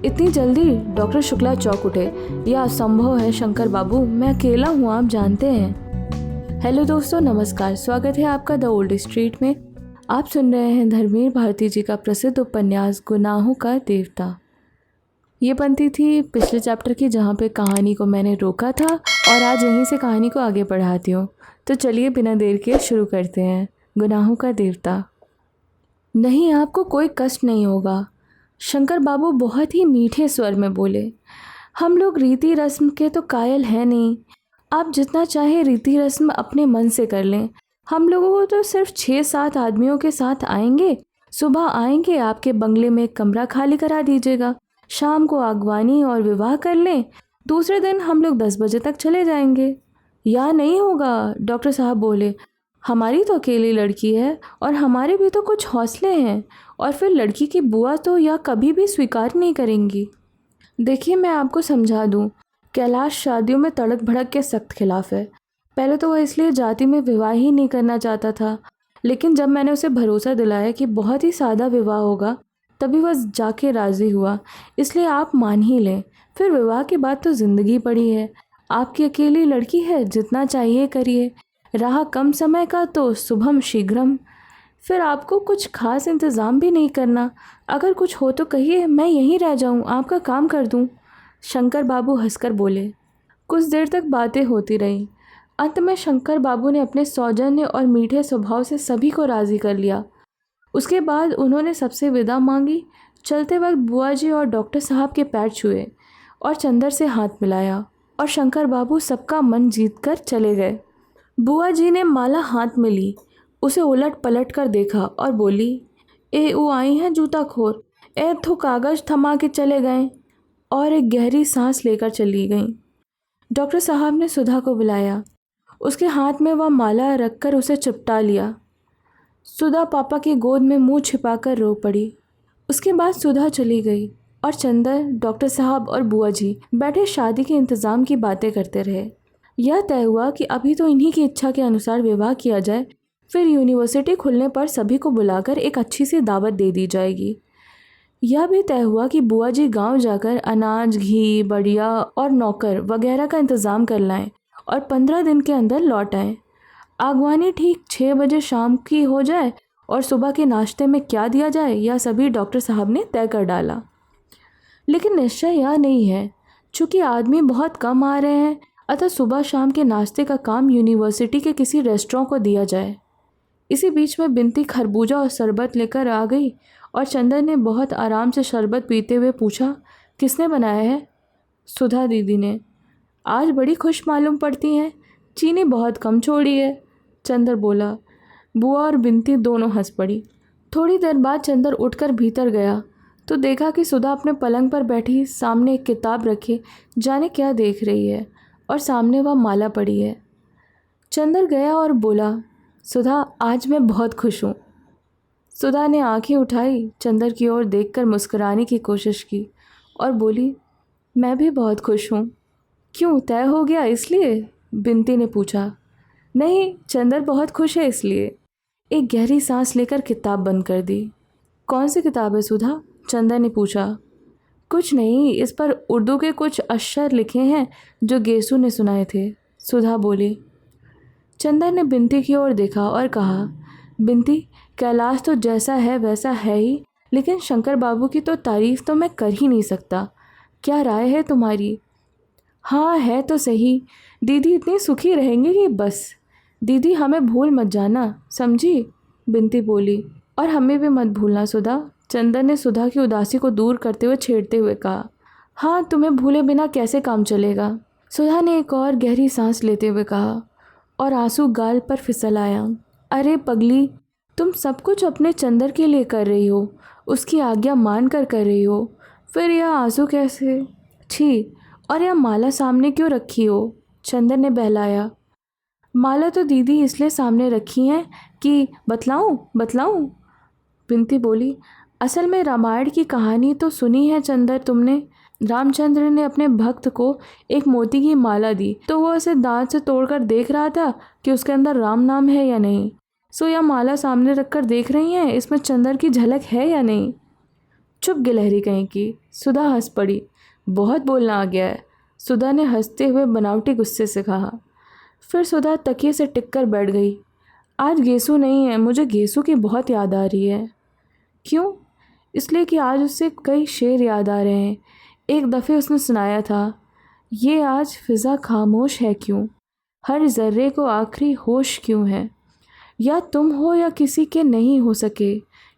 इतनी जल्दी? डॉक्टर शुक्ला चौंक उठे। यह असंभव है शंकर बाबू, मैं अकेला हूँ, आप जानते हैं। हेलो दोस्तों, नमस्कार। स्वागत है आपका द ओल्ड स्ट्रीट में। आप सुन रहे हैं धर्मेंद्र भारती जी का प्रसिद्ध उपन्यास गुनाहों का देवता। ये पंक्ति थी पिछले चैप्टर की, जहाँ पे कहानी को मैंने रोका था और आज यहीं से कहानी को आगे बढ़ाती हूँ। तो चलिए बिना देर के शुरू करते हैं। गुनाहों का देवता। नहीं, आपको कोई कष्ट नहीं होगा, शंकर बाबू बहुत ही मीठे स्वर में बोले। हम लोग रीति रस्म के तो कायल हैं नहीं। आप जितना चाहे रीति रस्म अपने मन से कर लें। हम लोगों को तो सिर्फ 6-7 आदमियों के साथ आएंगे। सुबह आएंगे, आपके बंगले में एक कमरा खाली करा दीजिएगा, शाम को आगवानी और विवाह कर लें, दूसरे दिन हम लोग 10 बजे तक चले जाएंगे। या नहीं होगा, डॉक्टर साहब बोले। हमारी तो अकेली लड़की है और हमारे भी तो कुछ हौसले हैं, और फिर लड़की की बुआ तो यह कभी भी स्वीकार नहीं करेंगी। देखिए, मैं आपको समझा दूं, कैलाश शादियों में तड़क भड़क के सख्त खिलाफ है। पहले तो वह इसलिए जाति में विवाह ही नहीं करना चाहता था, लेकिन जब मैंने उसे भरोसा दिलाया कि बहुत ही सादा विवाह होगा, तभी वह जाके राज़ी हुआ। इसलिए आप मान ही लें, फिर विवाह के बाद तो ज़िंदगी पड़ी है। आपकी अकेली लड़की है, जितना चाहिए करिए। रहा कम समय का तो शुभम शीघ्रम। फिर आपको कुछ खास इंतज़ाम भी नहीं करना। अगर कुछ हो तो कहिए, मैं यहीं रह जाऊं, आपका काम कर दूं। शंकर बाबू हंसकर बोले। कुछ देर तक बातें होती रहीं। अंत में शंकर बाबू ने अपने सौजन्य और मीठे स्वभाव से सभी को राज़ी कर लिया। उसके बाद उन्होंने सबसे विदा मांगी। चलते वक्त बुआ जी और डॉक्टर साहब के पैर छुए और चंदर से हाथ मिलाया, और शंकर बाबू सबका मन जीत कर चले गए। बुआ जी ने माला हाथ में ली, उसे उलट पलट कर देखा और बोली, ए वो आई हैं जूताखोर, ए तो कागज़ थमा के चले गए, और एक गहरी सांस लेकर चली गईं। डॉक्टर साहब ने सुधा को बुलाया। उसके हाथ में वह माला रखकर उसे चिपटा लिया। सुधा पापा की गोद में मुंह छिपाकर रो पड़ी। उसके बाद सुधा चली गई और चंदर, डॉक्टर साहब और बुआ जी बैठे शादी के इंतज़ाम की बातें करते रहे। यह तय हुआ कि अभी तो इन्हीं की इच्छा के अनुसार विवाह किया जाए, फिर यूनिवर्सिटी खुलने पर सभी को बुलाकर एक अच्छी सी दावत दे दी जाएगी। यह भी तय हुआ कि बुआ जी गांव जाकर अनाज, घी, बढ़िया और नौकर वगैरह का इंतज़ाम कर लाएं और 15 दिन के अंदर लौट आएं। आगवानी ठीक 6 बजे शाम की हो जाए, और सुबह के नाश्ते में क्या दिया जाए यह सभी डॉक्टर साहब ने तय कर डाला। लेकिन निश्चय यह नहीं है, चूँकि आदमी बहुत कम आ रहे हैं, अतः सुबह शाम के नाश्ते का काम यूनिवर्सिटी के किसी रेस्टोरेंट को दिया जाए। इसी बीच में बिनती खरबूजा और शरबत लेकर आ गई, और चंदर ने बहुत आराम से शरबत पीते हुए पूछा, किसने बनाया है? सुधा दीदी ने। आज बड़ी खुश मालूम पड़ती हैं, चीनी बहुत कम छोड़ी है, चंदर बोला। बुआ और बिनती दोनों हंस पड़ी। थोड़ी देर बाद चंदर उठकर भीतर गया तो देखा कि सुधा अपने पलंग पर बैठी सामने एक किताब रखे जाने क्या देख रही है, और सामने वह माला पड़ी है। चंदर गया और बोला, सुधा, आज मैं बहुत खुश हूँ। सुधा ने आंखें उठाई, चंदर की ओर देखकर मुस्कुराने की कोशिश की और बोली, मैं भी बहुत खुश हूँ। क्यों, तय हो गया इसलिए? बिनती ने पूछा। नहीं, चंदर बहुत खुश है इसलिए। एक गहरी सांस लेकर किताब बंद कर दी। कौन सी किताब है सुधा? चंदर ने पूछा। कुछ नहीं, इस पर उर्दू के कुछ अक्षर लिखे हैं जो गेसू ने सुनाए थे, सुधा बोली। चंदर ने बिनती की ओर देखा और कहा, बिनती, कैलाश तो जैसा है वैसा है ही, लेकिन शंकर बाबू की तो तारीफ़ तो मैं कर ही नहीं सकता। क्या राय है तुम्हारी? हाँ, है तो सही। दीदी इतनी सुखी रहेंगी कि बस। दीदी, हमें भूल मत जाना, समझी? बिनती बोली। और हमें भी मत भूलना सुधा, चंदर ने सुधा की उदासी को दूर करते हुए छेड़ते हुए कहा। हाँ, तुम्हें भूले बिना कैसे काम चलेगा? सुधा ने एक और गहरी सांस लेते हुए कहा, और आंसू गाल पर फिसल आया। अरे पगली, तुम सब कुछ अपने चंदर के लिए कर रही हो, उसकी आज्ञा मान कर रही हो, फिर यह आंसू कैसे? छी, और यह माला सामने क्यों रखी हो? चंदर ने बहलाया। माला तो दीदी इसलिए सामने रखी हैं कि बतलाऊं? बिनती बोली। असल में रामायण की कहानी तो सुनी है चंदर तुमने। रामचंद्र ने अपने भक्त को एक मोती की माला दी, तो वो उसे दांत से तोड़कर देख रहा था कि उसके अंदर राम नाम है या नहीं। सो यह माला सामने रखकर देख रही हैं, इसमें चंदर की झलक है या नहीं? चुप गिलहरी कहीं की, सुधा हंस पड़ी। बहुत बोलना आ गया है, सुधा ने हंसते हुए बनावटी गुस्से से कहा। फिर सुधा तकिए से टिक कर बैठ गई। आज गेसू नहीं है, मुझे गेसू की बहुत याद आ रही है। क्यों? इसलिए कि आज उससे कई शेर याद आ रहे हैं। एक दफ़े उसने सुनाया था, ये आज फ़िज़ा खामोश है क्यों, हर ज़र्रे को आखिरी होश क्यों है, या तुम हो या किसी के नहीं हो सके,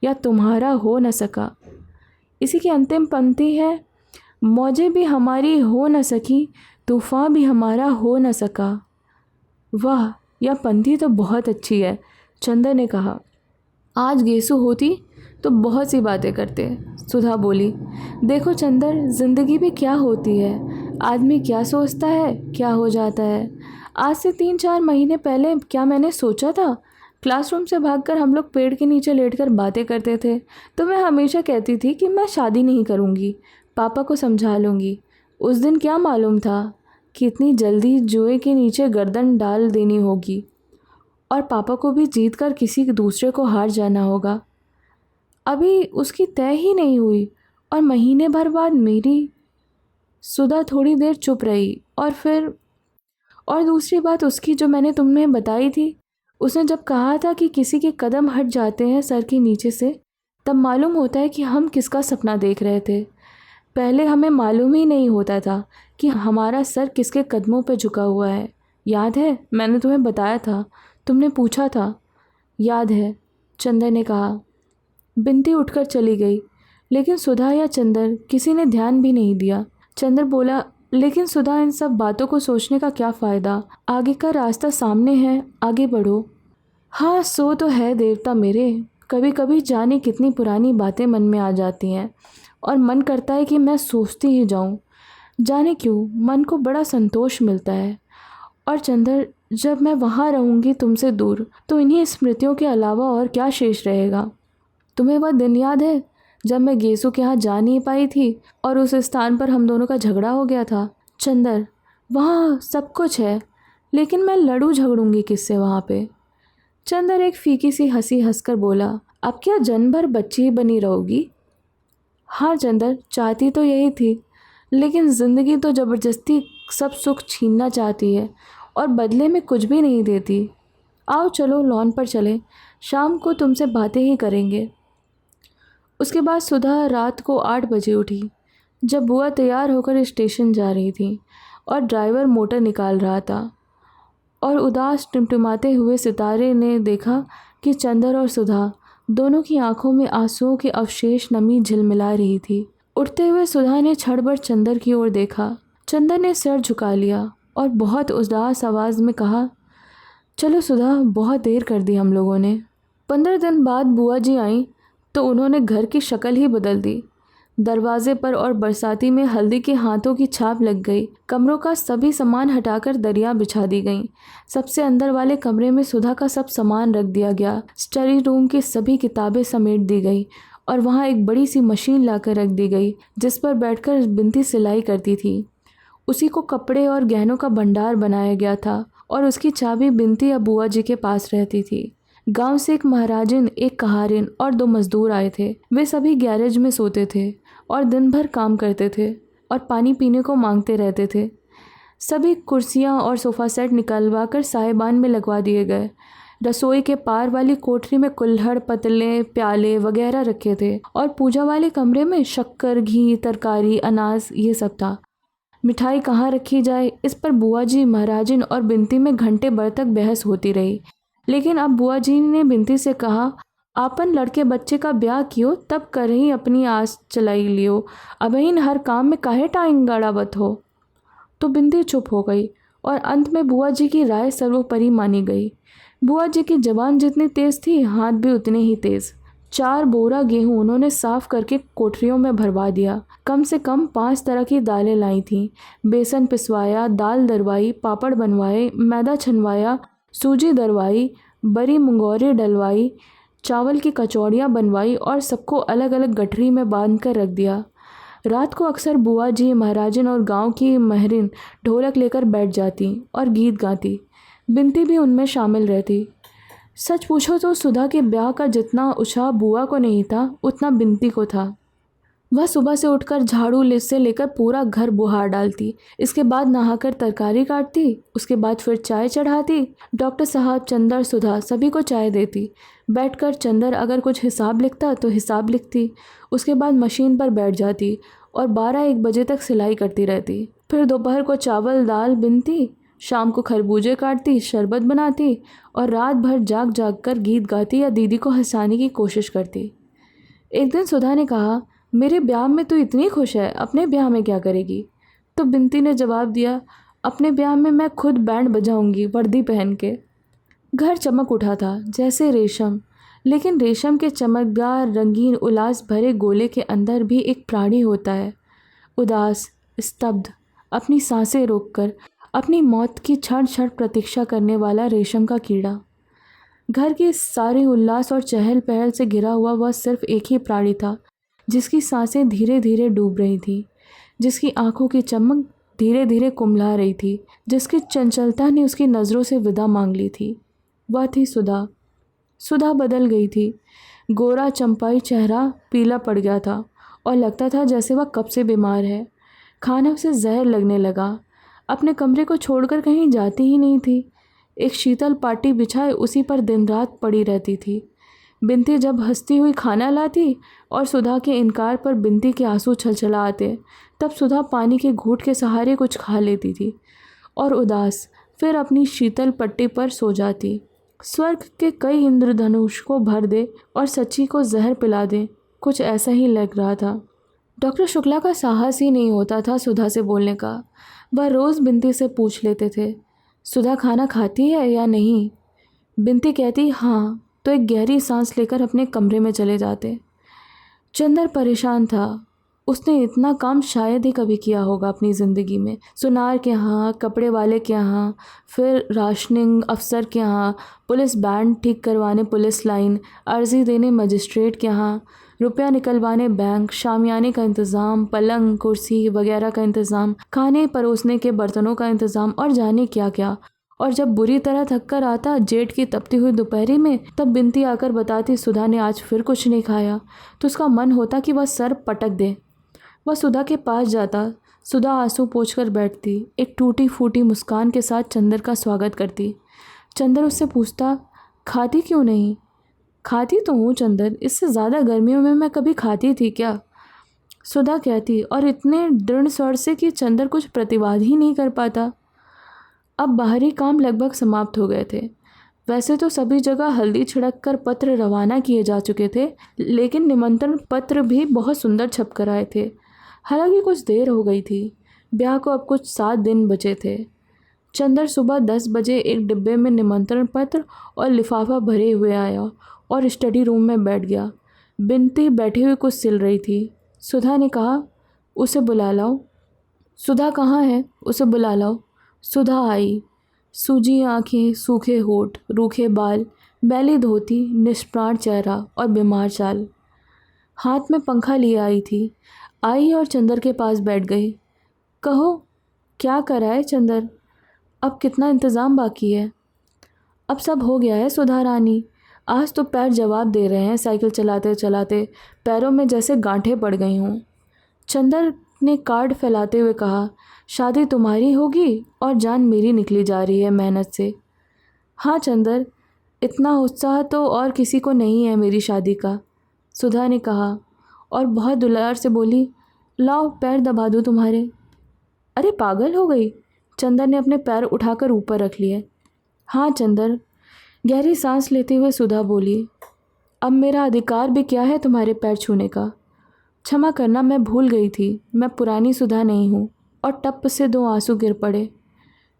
या तुम्हारा हो न सका। इसी की अंतिम पंक्ति है, मौजें भी हमारी हो न सकी, तूफ़ान भी हमारा हो न सका। वाह, यह पंक्ति तो बहुत अच्छी है, चंदर ने कहा। आज गेसु होती तो बहुत सी बातें करते, सुधा बोली। देखो चंदर, ज़िंदगी भी क्या होती है, आदमी क्या सोचता है क्या हो जाता है। आज से 3-4 महीने पहले क्या मैंने सोचा था? क्लासरूम से भागकर हम लोग पेड़ के नीचे लेटकर बातें करते थे, तो मैं हमेशा कहती थी कि मैं शादी नहीं करूँगी, पापा को समझा लूँगी। उस दिन क्या मालूम था कि इतनी जल्दी जुए के नीचे गर्दन डाल देनी होगी और पापा को भी जीत कर किसी दूसरे को हार जाना होगा। अभी उसकी तय ही नहीं हुई और महीने भर बाद मेरी। सुधा थोड़ी देर चुप रही और फिर, और दूसरी बात उसकी जो मैंने तुम्हें बताई थी, उसने जब कहा था कि किसी के कदम हट जाते हैं सर के नीचे से, तब मालूम होता है कि हम किसका सपना देख रहे थे। पहले हमें मालूम ही नहीं होता था कि हमारा सर किसके कदमों पर झुका हुआ है। याद है, मैंने तुम्हें बताया था, तुमने पूछा था। याद है, चंदर ने कहा। बिनती उठकर चली गई, लेकिन सुधा या चंदर किसी ने ध्यान भी नहीं दिया। चंदर बोला, लेकिन सुधा, इन सब बातों को सोचने का क्या फ़ायदा, आगे का रास्ता सामने है, आगे बढ़ो। हाँ, सो तो है देवता मेरे, कभी कभी जाने कितनी पुरानी बातें मन में आ जाती हैं और मन करता है कि मैं सोचती ही जाऊँ। जाने क्यों मन को बड़ा संतोष मिलता है। और चंदर, जब मैं वहाँ रहूँगी तुमसे दूर, तो इन्हीं स्मृतियों के अलावा और क्या शेष रहेगा। तुम्हें वह दिन याद है जब मैं गेसू के यहाँ जा नहीं पाई थी और उस स्थान पर हम दोनों का झगड़ा हो गया था? चंदर, वहाँ सब कुछ है, लेकिन मैं लड़ूँ झगड़ूंगी किससे वहाँ पे? चंदर एक फीकी सी हंसी हंसकर बोला, अब क्या जन्म भर बच्ची ही बनी रहोगी? हाँ चंदर, चाहती तो यही थी, लेकिन ज़िंदगी तो ज़बरदस्ती सब सुख छीनना चाहती है और बदले में कुछ भी नहीं देती। आओ चलो लॉन पर चलें, शाम को तुमसे बातें ही करेंगे। उसके बाद सुधा रात को 8 बजे उठी, जब बुआ तैयार होकर स्टेशन जा रही थी और ड्राइवर मोटर निकाल रहा था, और उदास टिमटिमाते हुए सितारे ने देखा कि चंदर और सुधा दोनों की आंखों में आंसुओं के अवशेष नमी झिलमिला रही थी। उठते हुए सुधा ने क्षणभर चंदर की ओर देखा। चंदर ने सिर झुका लिया और बहुत उदास आवाज़ में कहा, चलो सुधा, बहुत देर कर दी हम लोगों ने। 15 दिन बाद बुआ जी आईं तो उन्होंने घर की शक्ल ही बदल दी। दरवाजे पर और बरसाती में हल्दी के हाथों की छाप लग गई। कमरों का सभी सामान हटाकर दरिया बिछा दी गई। सबसे अंदर वाले कमरे में सुधा का सब सामान रख दिया गया। स्टडी रूम की सभी किताबें समेट दी गई और वहाँ एक बड़ी सी मशीन लाकर रख दी गई जिस पर बैठकर बिनती सिलाई करती थी। उसी को कपड़े और गहनों का भंडार बनाया गया था और उसकी चाबी बिनती या बुआ जी के पास रहती थी। गांव से एक महाराजिन, एक कहारिन और 2 मजदूर आए थे। वे सभी गैरेज में सोते थे और दिन भर काम करते थे और पानी पीने को मांगते रहते थे। सभी कुर्सियां और सोफ़ा सेट निकलवा कर साहिबान में लगवा दिए गए। रसोई के पार वाली कोठरी में कुल्हड़, पतले, प्याले वगैरह रखे थे और पूजा वाले कमरे में शक्कर, घी, तरकारी, अनाज ये सब था। मिठाई कहाँ रखी जाए, इस पर बुआ जी, महाराजिन और बिनती में घंटे भर तक बहस होती रही। लेकिन अब बुआ जी ने बिनती से कहा, आपन लड़के बच्चे का ब्याह कियो तब कर ही अपनी आस चलाई लियो, अबहिन हर काम में काहे टाइम गड़ावत हो। तो बिनती चुप हो गई और अंत में बुआ जी की राय सर्वोपरि मानी गई। बुआ जी की जबान जितनी तेज़ थी, हाथ भी उतने ही तेज़। 4 बोरा गेहूं उन्होंने साफ करके कोठरियों में भरवा दिया। कम से कम 5 तरह की दालें लाई थीं। बेसन पिसवाया, दाल दरवाई, पापड़ बनवाए, मैदा छनवाया, सूजी दरवाई, बड़ी मुंगौरी डलवाई, चावल की कचौड़ियाँ बनवाई और सबको अलग अलग गठरी में बांध कर रख दिया। रात को अक्सर बुआ जी, महाराजन और गांव की महरिन ढोलक लेकर बैठ जाती और गीत गाती। बिनती भी उनमें शामिल रहती। सच पूछो तो सुधा के ब्याह का जितना उत्साह बुआ को नहीं था, उतना बिनती को था। वह सुबह से उठकर झाड़ू से लेकर पूरा घर बुहार डालती, इसके बाद नहाकर तरकारी काटती, उसके बाद फिर चाय चढ़ाती। डॉक्टर साहब, चंदर, सुधा सभी को चाय देती। बैठकर चंदर अगर कुछ हिसाब लिखता तो हिसाब लिखती, उसके बाद मशीन पर बैठ जाती और 12-1 बजे तक सिलाई करती रहती। फिर दोपहर को चावल दाल बिनती, शाम को खरबूजे काटती, शरबत बनाती और रात भर जाग जाग कर गीत गाती या दीदी को हंसाने की कोशिश करती। एक दिन सुधा ने कहा, मेरे ब्याह में तू इतनी खुश है, अपने ब्याह में क्या करेगी? तो बिनती ने जवाब दिया, अपने ब्याह में मैं खुद बैंड बजाऊंगी वर्दी पहन के। घर चमक उठा था जैसे रेशम, लेकिन रेशम के चमकदार रंगीन उल्लास भरे गोले के अंदर भी एक प्राणी होता है, उदास, स्तब्ध, अपनी सांसें रोककर अपनी मौत की क्षण क्षण प्रतीक्षा करने वाला रेशम का कीड़ा। घर के सारे उल्लास और चहल पहल से घिरा हुआ वह सिर्फ एक ही प्राणी था, जिसकी सांसें धीरे धीरे डूब रही थी, जिसकी आंखों की चमक धीरे धीरे कुम्हला रही थी, जिसकी चंचलता ने उसकी नज़रों से विदा मांग ली थी। वह थी सुधा। सुधा बदल गई थी। गोरा चंपाई चेहरा पीला पड़ गया था और लगता था जैसे वह कब से बीमार है। खाना उसे जहर लगने लगा। अपने कमरे को छोड़कर कहीं जाती ही नहीं थी। एक शीतल पाटी बिछाए उसी पर दिन रात पड़ी रहती थी। बिनती जब हंसती हुई खाना लाती और सुधा के इनकार पर बिनती के आंसू छलछला आते, तब सुधा पानी के घूंट के सहारे कुछ खा लेती थी और उदास फिर अपनी शीतल पट्टी पर सो जाती। स्वर्ग के कई इंद्रधनुष को भर दे और सच्ची को जहर पिला दे, कुछ ऐसा ही लग रहा था। डॉक्टर शुक्ला का साहस ही नहीं होता था सुधा से बोलने का। वह रोज़ बिनती से पूछ लेते थे, सुधा खाना खाती है या नहीं? बिनती कहती हाँ, तो एक गहरी सांस लेकर अपने कमरे में चले जाते। चंदर परेशान था। उसने इतना काम शायद ही कभी किया होगा अपनी ज़िंदगी में। सुनार के यहाँ, कपड़े वाले के यहाँ, फिर राशनिंग अफसर के यहाँ, पुलिस बैंड ठीक करवाने पुलिस लाइन, अर्जी देने मजिस्ट्रेट के यहाँ, रुपया निकलवाने बैंक, शामियाने का इंतज़ाम, पलंग कुर्सी वगैरह का इंतज़ाम, खाने परोसने के बर्तनों का इंतज़ाम और जाने क्या क्या। और जब बुरी तरह थक कर आता जेठ की तपती हुई दोपहरी में, तब बिनती आकर बताती सुधा ने आज फिर कुछ नहीं खाया, तो उसका मन होता कि वह सर पटक दे। वह सुधा के पास जाता। सुधा आंसू पोंछकर बैठती, एक टूटी फूटी मुस्कान के साथ चंदर का स्वागत करती। चंदर उससे पूछता, खाती क्यों नहीं? खाती तो हूँ चंदर, इससे ज़्यादा गर्मियों में मैं कभी खाती थी क्या? सुधा कहती, और इतने दृढ़ स्वर से कि चंदर कुछ प्रतिवाद ही नहीं कर पाता। अब बाहरी काम लगभग समाप्त हो गए थे। वैसे तो सभी जगह हल्दी छिड़क कर पत्र रवाना किए जा चुके थे, लेकिन निमंत्रण पत्र भी बहुत सुंदर छप कर आए थे। हालांकि कुछ देर हो गई थी। ब्याह को अब कुछ 7 दिन बचे थे। चंदर सुबह 10 बजे एक डिब्बे में निमंत्रण पत्र और लिफाफा भरे हुए आया और स्टडी रूम में बैठ गया। बिनती बैठी हुई कुछ सिल रही थी। सुधा ने कहा, उसे बुला लाओ। सुधा कहाँ है? उसे बुला लाओ। सुधा आई। सूजी आंखें, सूखे होठ, रूखे बाल, मैली धोती, निष्प्राण चेहरा और बीमार चाल। हाथ में पंखा लिए आई थी। आई और चंदर के पास बैठ गई। कहो, क्या कराए चंदर? अब कितना इंतज़ाम बाकी है? अब सब हो गया है सुधा रानी। आज तो पैर जवाब दे रहे हैं साइकिल चलाते चलाते, पैरों में जैसे गांठें पड़ गई हों। चंदर ने कार्ड फैलाते हुए कहा, शादी तुम्हारी होगी और जान मेरी निकली जा रही है मेहनत से। हाँ चंदर, इतना उत्साह तो और किसी को नहीं है मेरी शादी का, सुधा ने कहा और बहुत दुलार से बोली, लाओ पैर दबा दूँ तुम्हारे। अरे पागल हो गई? चंदर ने अपने पैर उठाकर ऊपर रख लिए। हाँ चंदर, गहरी सांस लेते हुए सुधा बोली, अब मेरा अधिकार भी क्या है तुम्हारे पैर छूने का? क्षमा करना, मैं भूल गई थी, मैं पुरानी सुधा नहीं हूँ। और टप से 2 आंसू गिर पड़े।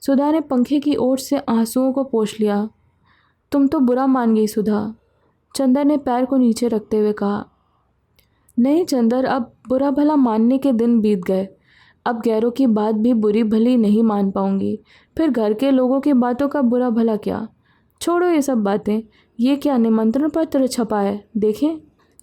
सुधा ने पंखे की ओर से आंसुओं को पोंछ लिया। तुम तो बुरा मान गई सुधा, चंदर ने पैर को नीचे रखते हुए कहा। नहीं चंदर, अब बुरा भला मानने के दिन बीत गए। अब गैरों की बात भी बुरी भली नहीं मान पाऊंगी, फिर घर के लोगों की बातों का बुरा भला क्या? छोड़ो ये सब बातें। ये क्या निमंत्रण पत्र छपा है, देखें।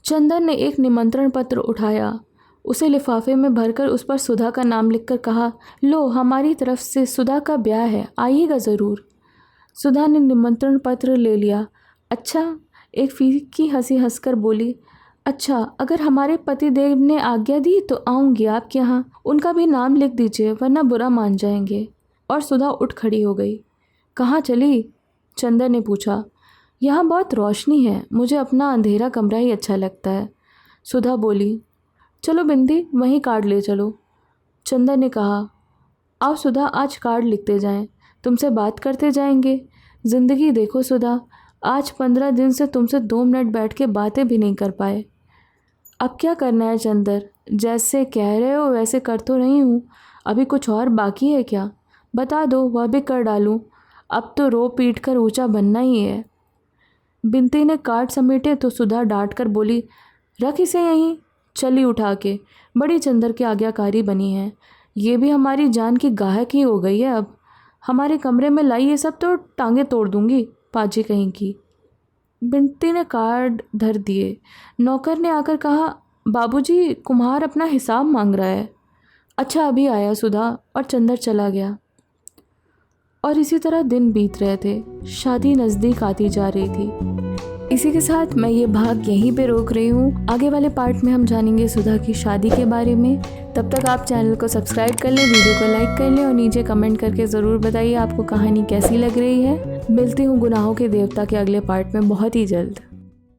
चंदर ने एक निमंत्रण पत्र उठाया, उसे लिफाफे में भरकर उस पर सुधा का नाम लिखकर कहा, लो हमारी तरफ से सुधा का ब्याह है, आइएगा ज़रूर। सुधा ने निमंत्रण पत्र ले लिया। अच्छा, एक फीकी हंसी हंसकर बोली, अच्छा, अगर हमारे पति देव ने आज्ञा दी तो आऊँगी आपके यहाँ। उनका भी नाम लिख दीजिए वरना बुरा मान जाएंगे। और सुधा उठ खड़ी हो गई। कहाँ चली? चंदर ने पूछा। यहाँ बहुत रोशनी है, मुझे अपना अंधेरा कमरा ही अच्छा लगता है। सुधा बोली। चलो बिंदी, वहीं कार्ड ले चलो। चंदर ने कहा। आओ सुधा, आज कार्ड लिखते जाएं, तुमसे बात करते जाएंगे। ज़िंदगी देखो सुधा, आज 15 दिन से तुमसे 2 मिनट बैठ के बातें भी नहीं कर पाए। अब क्या करना है चंदर? जैसे कह रहे हो वैसे कर तो रही हूँ, अभी कुछ और बाकी है क्या? बता दो, वह भी कर डालूँ। अब तो रो पीट कर ऊँचा बनना ही है। बिनती ने कार्ड समेटे तो सुधा डांट कर बोली, रख इसे यहीं। चली उठा के, बड़ी चंदर की आज्ञाकारी बनी है, ये भी हमारी जान की गाहक ही हो गई है। अब हमारे कमरे में लाई ये सब तो टांगे तोड़ दूंगी, पाजी कहीं की। बिनती ने कार्ड धर दिए। नौकर ने आकर कहा, बाबूजी कुम्हार अपना हिसाब मांग रहा है। अच्छा, अभी आया सुधा। और चंदर चला गया। और इसी तरह दिन बीत रहे थे। शादी नज़दीक आती जा रही थी। इसी के साथ मैं ये भाग यहीं पे रोक रही हूँ। आगे वाले पार्ट में हम जानेंगे सुधा की शादी के बारे में। तब तक आप चैनल को सब्सक्राइब कर लें, वीडियो को लाइक कर लें और नीचे कमेंट करके ज़रूर बताइए आपको कहानी कैसी लग रही है। मिलती हूँ गुनाहों के देवता के अगले पार्ट में बहुत ही जल्द।